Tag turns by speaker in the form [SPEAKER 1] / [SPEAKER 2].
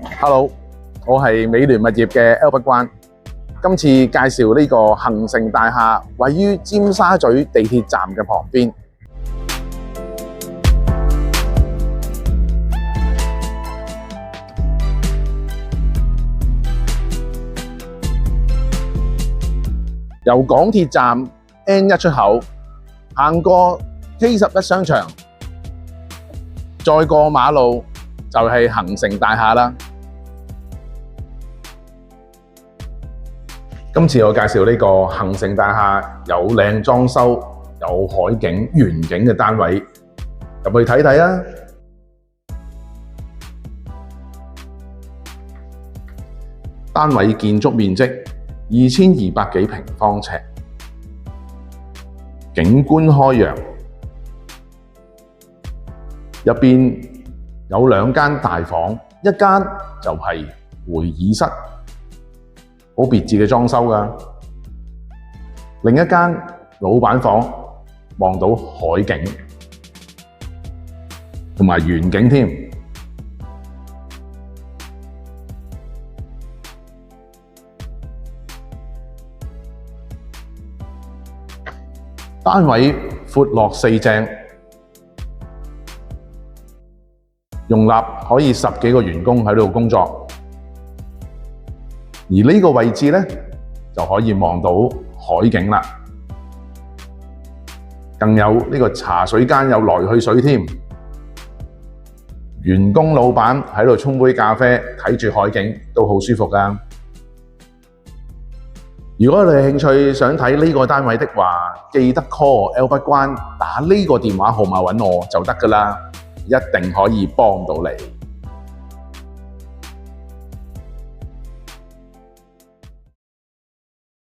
[SPEAKER 1] Hello，我係美聯物業嘅 Albert 關。今次介紹呢個恒盛大廈，位於尖沙咀地鐵站嘅旁邊。由港鐵站 N1 出口行過 K11 商場，再過馬路就係恒盛大廈啦。今次我介紹呢個恒盛大廈，有靚裝修、有海景、園景嘅單位，入去睇睇啊！單位建築面積2200幾平方尺，景觀開揚，入邊有2間大房，一間就係會議室，好別緻嘅裝修㗎。另一間老闆房望到海景同埋園景添。單位闊落四正，容納可以10幾個員工喺度工作。而呢個位置呢，就可以望到海景啦，更有呢個茶水間有來去水添。員工老闆喺度沖杯咖啡，睇住海景都好舒服㗎。如果你有興趣想睇呢個單位的話，記得 call Albert 關，打呢個電話號碼揾我就得㗎啦，一定可以幫到你。